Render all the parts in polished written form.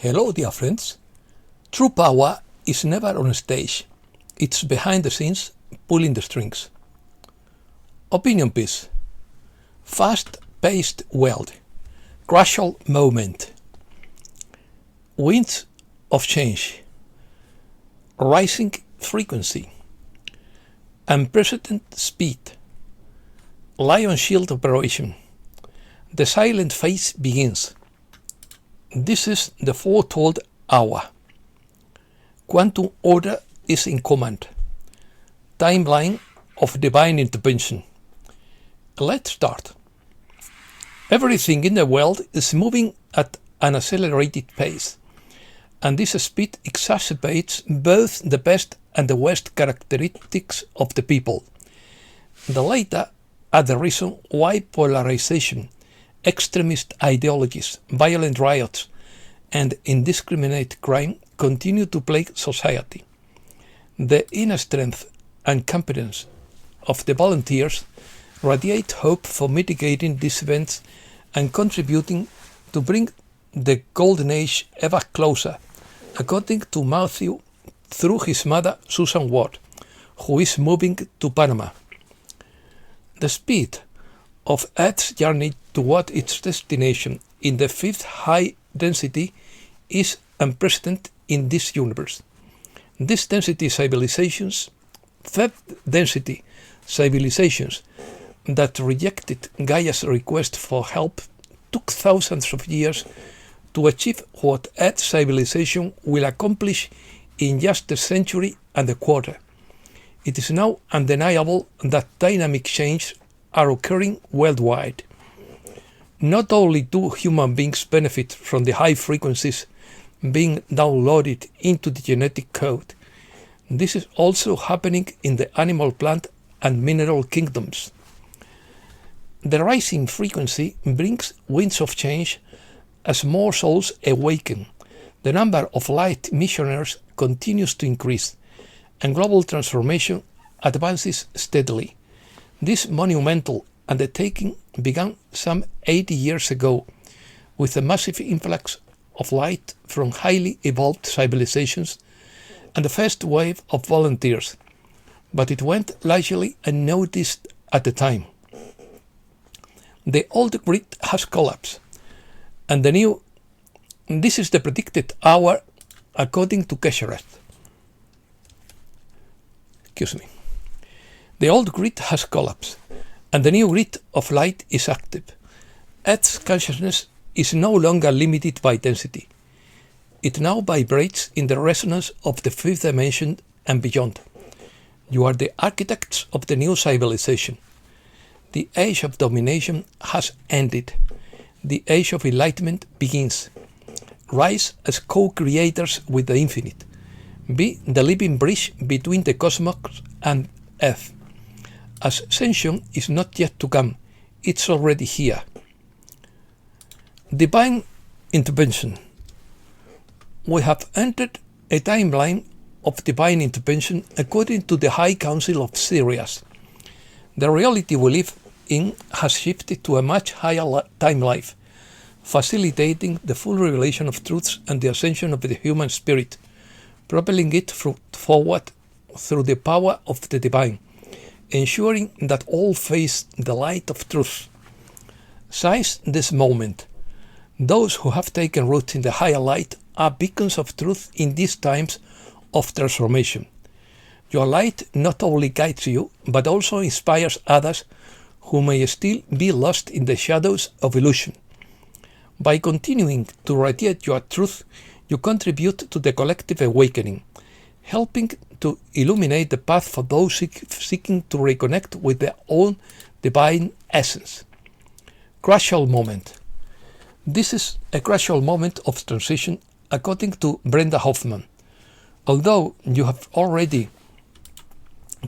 Hello, dear friends. True power is never on stage. It's behind the scenes, pulling the strings. Opinion piece. Fast-paced world. Crucial moment. Winds of change. Rising frequency. Unprecedented speed. Lionshield operation. The silent phase begins. This is the foretold hour. Quantum order is in command. Timeline of divine intervention. Let's start. Everything in the world is moving at an accelerated pace, and this speed exacerbates both the best and the worst characteristics of the people. The latter are the reason why polarization, extremist ideologies, violent riots, and indiscriminate crime continue to plague society. The inner strength and competence of the volunteers radiate hope for mitigating these events and contributing to bring the golden age ever closer, according to Matthew through his mother Susan Ward, who is moving to Panama. The speed of Earth's journey toward its destination in the fifth high density is unprecedented in this universe. This density civilizations, fifth density civilizations that rejected Gaia's request for help took thousands of years to achieve what Earth civilization will accomplish in just a century and a quarter. It is now undeniable that dynamic changes are occurring worldwide. Not only do human beings benefit from the high frequencies being downloaded into the genetic code, this is also happening in the animal, plant, and mineral kingdoms. The rising frequency brings winds of change as more souls awaken. The number of light missionaries continues to increase, and global transformation advances steadily. This monumental undertaking began some 80 years ago with a massive influx of light from highly evolved civilizations and the first wave of volunteers, but it went largely unnoticed at the time. The old grid has collapsed, and this is the predicted hour according to Kesharat. The old grid has collapsed, and the new grid of light is active. Earth's consciousness is no longer limited by density. It now vibrates in the resonance of the fifth dimension and beyond. You are the architects of the new civilization. The age of domination has ended. The age of enlightenment begins. Rise as co-creators with the infinite. Be the living bridge between the cosmos and Earth. Ascension is not yet to come, it's already here. Divine intervention. We have entered a timeline of divine intervention according to the High Council of Sirius. The reality we live in has shifted to a much higher time life, facilitating the full revelation of truths and the ascension of the human spirit, propelling it forward through the power of the divine, ensuring that all face the light of truth. Seize this moment. Those who have taken root in the higher light are beacons of truth in these times of transformation. Your light not only guides you, but also inspires others who may still be lost in the shadows of illusion. By continuing to radiate your truth, you contribute to the collective awakening, helping to illuminate the path for those seeking to reconnect with their own divine essence. Crucial moment. This is a crucial moment of transition according to Brenda Hoffman. Although you have already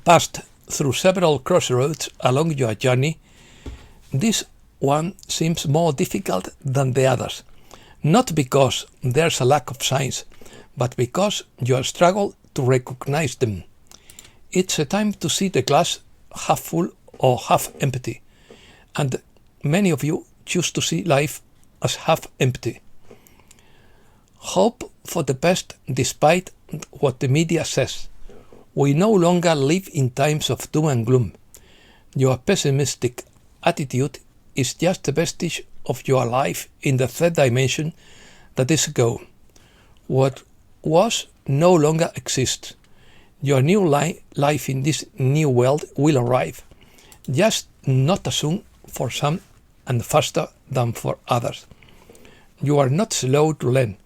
passed through several crossroads along your journey, this one seems more difficult than the others, not because there's a lack of signs, but because you struggle to recognize them. It's a time to see the glass half full or half empty, and many of you choose to see life as half empty. Hope for the best despite what the media says. We no longer live in times of doom and gloom. Your pessimistic attitude is just a vestige of your life in the third dimension that is gone. What was no longer exists. Your new life in this new world will arrive, just not as soon for some and faster than for others. You are not slow to learn,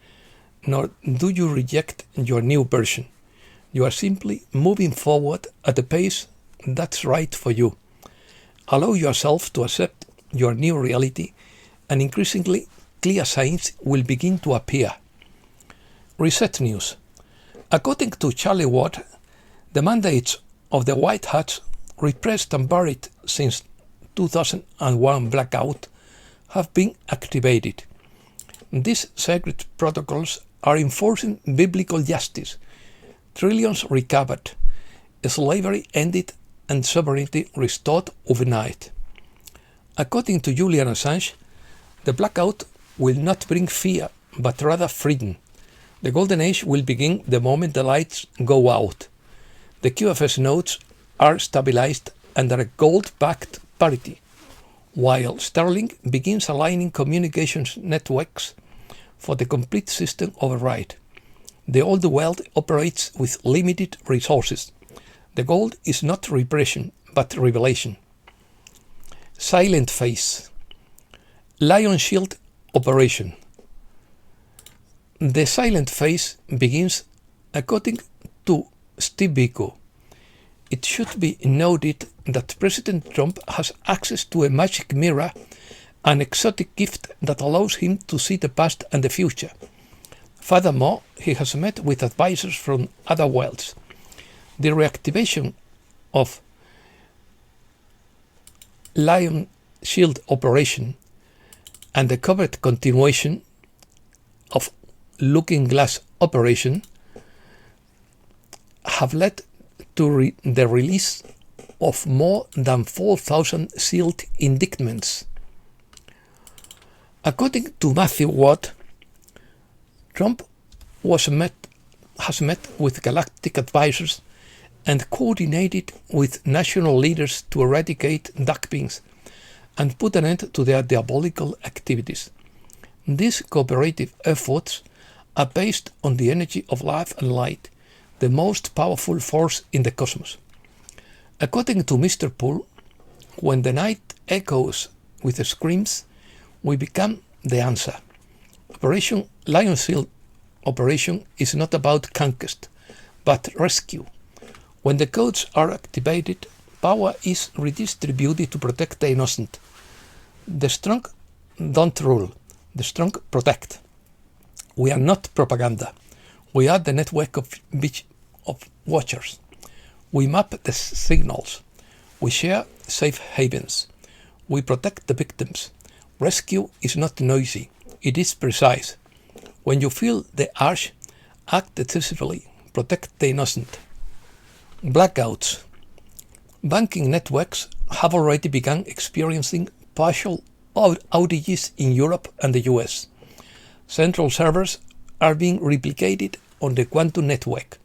nor do you reject your new version. You are simply moving forward at a pace that's right for you. Allow yourself to accept your new reality, and increasingly clear signs will begin to appear. Reset News. According to Charlie Ward, the mandates of the White Hats, repressed and buried since 2001 blackout, have been activated. These sacred protocols are enforcing biblical justice, trillions recovered, slavery ended, and sovereignty restored overnight. According to Julian Assange, the blackout will not bring fear, but rather freedom. The golden age will begin the moment the lights go out. The QFS nodes are stabilized under a gold-backed parity, while Sterling begins aligning communications networks for the complete system override. The old world operates with limited resources. The goal is not repression, but revelation. Silent phase. Lionshield operation. The silent phase begins, according to Steve Biko. It should be noted that President Trump has access to a magic mirror, an exotic gift that allows him to see the past and the future. Furthermore, he has met with advisors from other worlds. The reactivation of Lionshield operation and the covert continuation of Looking Glass operation have led to the release of more than 4,000 sealed indictments. According to Matthew Watt, Trump has met with galactic advisors and coordinated with national leaders to eradicate duckpins and put an end to their diabolical activities. These cooperative efforts are based on the energy of life and light, the most powerful force in the cosmos. According to Mr. Poole, when the night echoes with screams, we become the answer. Operation Lionshield operation is not about conquest, but rescue. When the codes are activated, power is redistributed to protect the innocent. The strong don't rule, the strong protect. We are not propaganda. We are the network of watchers. We map the signals. We share safe havens. We protect the victims. Rescue is not noisy. It is precise. When you feel the urge, act decisively. Protect the innocent. Blackouts. Banking networks have already begun experiencing partial outages in Europe and the US. Central servers are being replicated on the quantum network.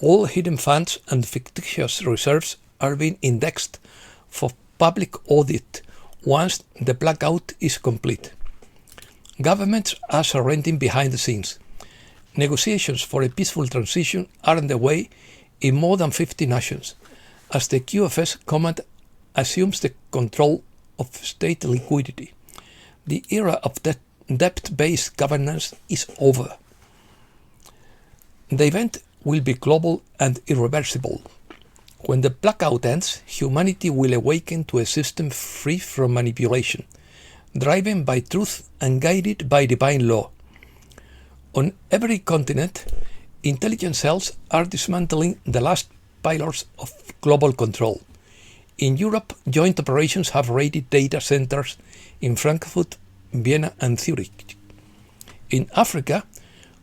All hidden funds and fictitious reserves are being indexed for public audit once the blackout is complete. Governments are surrendering behind the scenes. Negotiations for a peaceful transition are underway in more than 50 nations, as the QFS command assumes the control of state liquidity. The era of debt-based governance is over. The event will be global and irreversible. When the blackout ends, humanity will awaken to a system free from manipulation, driven by truth and guided by divine law. On every continent, intelligence cells are dismantling the last pillars of global control. In Europe, joint operations have raided data centers in Frankfurt, Vienna, and Zurich. In Africa,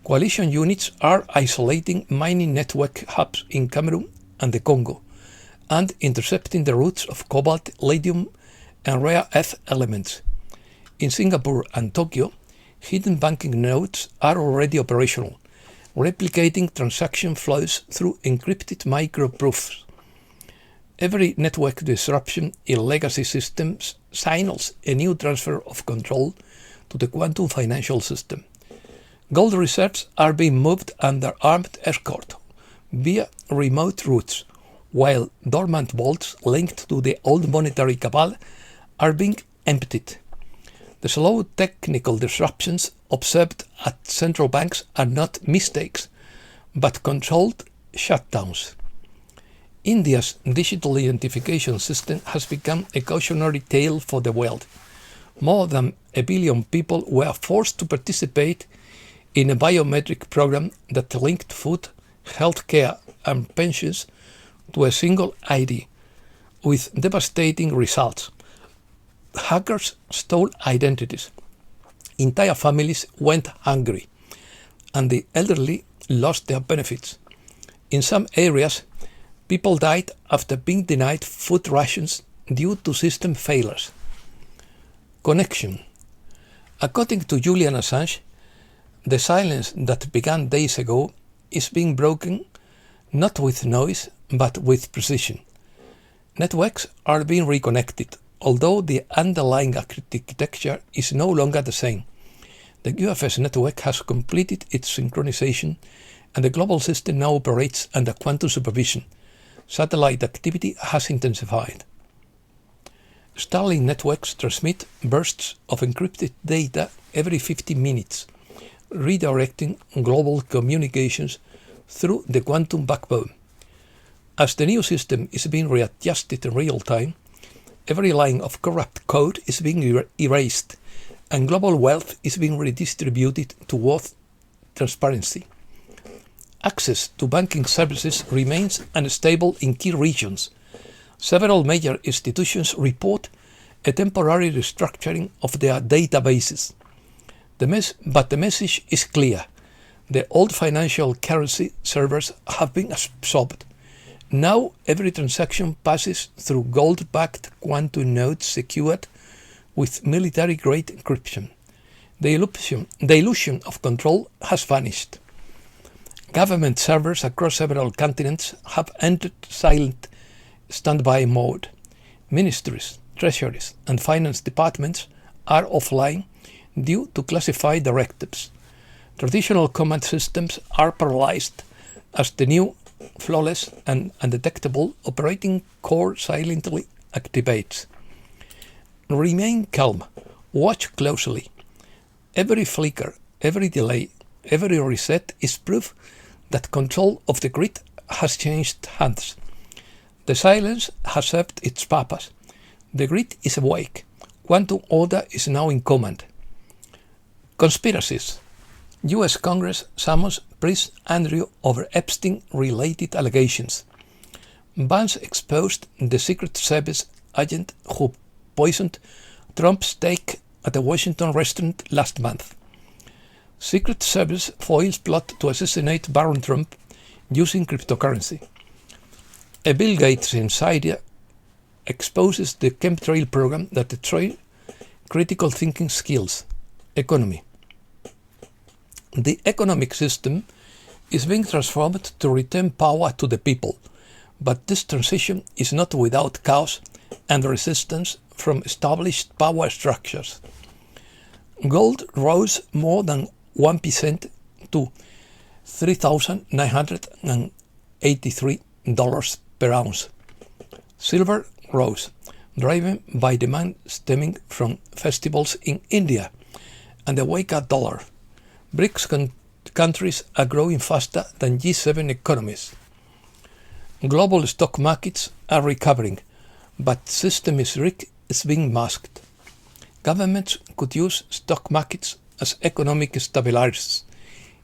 coalition units are isolating mining network hubs in Cameroon and the Congo, and intercepting the routes of cobalt, lithium, and rare earth elements. In Singapore and Tokyo, Hidden banking nodes are already operational, replicating transaction flows through encrypted micro-proofs. Every network disruption in legacy systems signals a new transfer of control to the quantum financial system. Gold reserves are being moved under armed escort via remote routes, while dormant vaults linked to the old monetary cabal are being emptied. The slow technical disruptions observed at central banks are not mistakes, but controlled shutdowns. India's digital identification system has become a cautionary tale for the world. More than 1 billion people were forced to participate in a biometric program that linked food, healthcare, and pensions to a single ID, with devastating results. Hackers stole identities. Entire families went hungry, and the elderly lost their benefits. In some areas, people died after being denied food rations due to system failures. Connection. According to Julian Assange, the silence that began days ago is being broken not with noise but with precision. Networks are being reconnected, although the underlying architecture is no longer the same. The UFS network has completed its synchronization, and the global system now operates under quantum supervision. Satellite activity has intensified. Starlink networks transmit bursts of encrypted data every 50 minutes, redirecting global communications through the quantum backbone. As the new system is being readjusted in real time, every line of corrupt code is being erased, and global wealth is being redistributed towards transparency. Access to banking services remains unstable in key regions. Several major institutions report a temporary restructuring of their databases. But the message is clear. The old financial currency servers have been absorbed. Now every transaction passes through gold-backed quantum nodes secured with military-grade encryption. The illusion of control has vanished. Government servers across several continents have entered silent standby mode. Ministries, treasuries, and finance departments are offline due to classified directives. Traditional command systems are paralyzed as the new, flawless, and undetectable operating core silently activates. Remain calm. Watch closely. Every flicker, every delay, every reset is proof that control of the grid has changed hands. The silence has served its purpose. The grid is awake. Quantum order is now in command. Conspiracies. U.S. Congress summons Prince Andrew over Epstein-related allegations. Vance exposed the Secret Service agent who poisoned Trump's steak at a Washington restaurant last month. Secret Service foils plot to assassinate Baron Trump using cryptocurrency. A Bill Gates insider exposes the chemtrail program that destroyed critical thinking skills. Economy. The economic system is being transformed to return power to the people, but this transition is not without chaos and resistance from established power structures. Gold rose more than 1% to $3,983 per ounce. Silver rose, driven by demand stemming from festivals in India and the weaker dollar. BRICS countries are growing faster than G7 economies. Global stock markets are recovering, but systemic risk is being masked. Governments could use stock markets as economic stabilizers,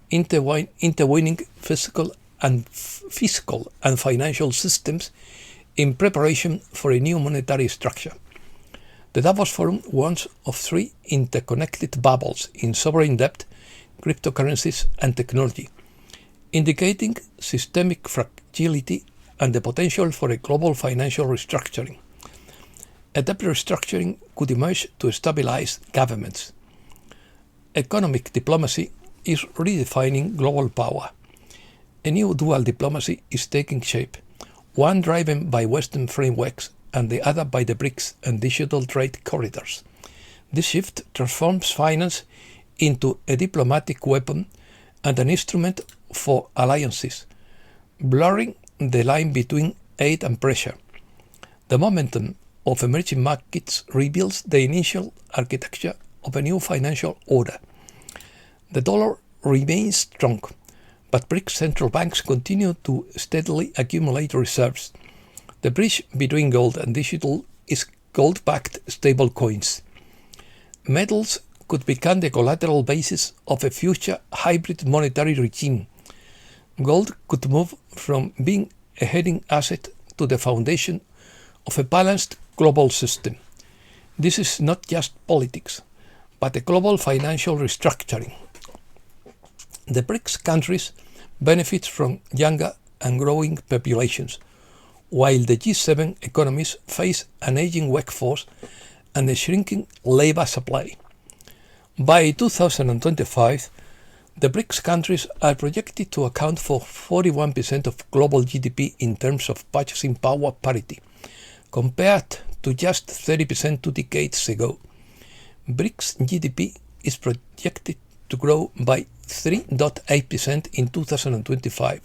intertwining fiscal and financial systems in preparation for a new monetary structure. The Davos Forum warns of 3 interconnected bubbles in sovereign debt, cryptocurrencies, and technology, indicating systemic fragility and the potential for a global financial restructuring. A debt restructuring could emerge to stabilize governments. economic diplomacy is redefining global power. A new dual diplomacy is taking shape, one driven by Western frameworks and the other by the BRICS and digital trade corridors. This shift transforms finance into a diplomatic weapon and an instrument for alliances, blurring the line between aid and pressure. The momentum of emerging markets reveals the initial architecture of a new financial order. The dollar remains strong, but BRICS central banks continue to steadily accumulate reserves. The bridge between gold and digital is gold-backed stablecoins. Metals could become the collateral basis of a future hybrid monetary regime. Gold could move from being a hedging asset to the foundation of a balanced global system. This is not just politics, but a global financial restructuring. The BRICS countries benefit from younger and growing populations, while the G7 economies face an aging workforce and a shrinking labor supply. By 2025, the BRICS countries are projected to account for 41% of global GDP in terms of purchasing power parity, compared to just 30% 2 decades ago. BRICS GDP is projected to grow by 3.8% in 2025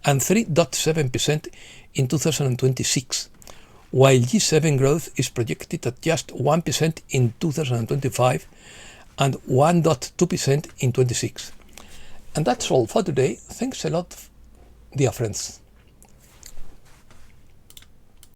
and 3.7% in 2026, while G7 growth is projected at just 1% in 2025 and 1.2% in 26. And that's all for today. Thanks a lot, dear friends.